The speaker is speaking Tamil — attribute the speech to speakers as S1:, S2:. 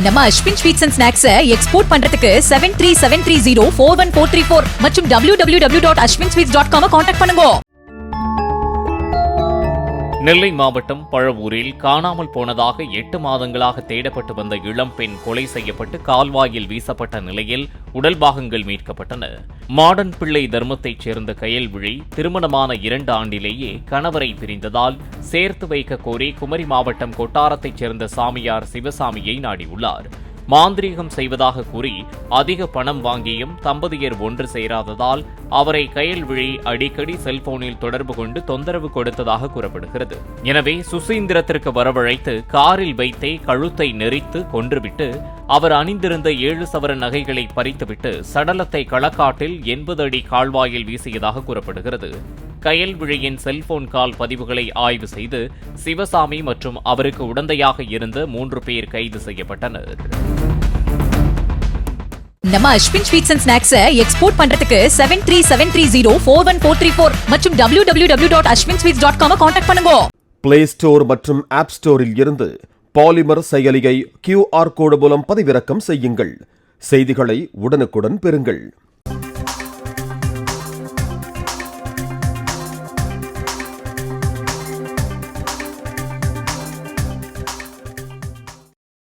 S1: நம்ம Ashwin sweets and snacks export பண்றதுக்கு 7373041434 மற்றும் www.ashwinsweets.com கான்டாக்ட் பண்ணுங்க.
S2: நெல்லை மாவட்டம் பழவூரில் காணாமல் போனதாக 8 மாதங்களாக தேடப்பட்டு வந்த இளம்பெண் கொலை செய்யப்பட்டு கால்வாயில் வீசப்பட்ட நிலையில் உடல் பாகங்கள் மீட்கப்பட்டன. மாடன் பிள்ளை தர்மத்தைச் சேர்ந்த கயல்விழி திருமணமான 2 ஆண்டிலேயே கணவரை பிரிந்ததால் சேர்த்து வைக்க கோரி குமரி மாவட்டம் கொட்டாரத்தைச் சேர்ந்த சாமியார் சிவசாமியை நாடியுள்ளார். மாந்திரீகம் செய்வதாக கூறி அதிக பணம் வாங்கியும் தம்பதியர் ஒன்று சேராததால் அவரை கயல்விழி அடிக்கடி செல்போனில் தொடர்பு கொண்டு தொந்தரவு கொடுத்ததாக கூறப்படுகிறது. எனவே சுசீந்திரத்திற்கு வரவழைத்து காரில் வைத்தே கழுத்தை நெரித்து கொன்றுவிட்டு அவர் அணிந்திருந்த 7 சவரன் நகைகளை பறித்துவிட்டு சடலத்தை களக்காட்டில் 80 அடி கால்வாயில் வீசியதாக கூறப்படுகிறது. கயல்விழியின் செல்போன் கால் பதிவுகளை ஆய்வு செய்து சிவசாமி மற்றும் அவருக்கு உடந்தையாக இருந்த 3 பேர் கைது செய்யப்பட்டனர்.
S1: நம்ம Ashwin sweets and snacks export பண்றதுக்கு 7373041434 மற்றும் www.ashwinsweets.com கான்டாக்ட் பண்ணுங்க.
S3: பிளே ஸ்டோர் மற்றும் ஆப் ஸ்டோரில் இருந்து பாலிமர் செயலியை QR கோடு மூலம் பதிவிறக்கம் செய்யுங்கள். செய்திகளை உடனுக்குடன் பெறுங்கள்.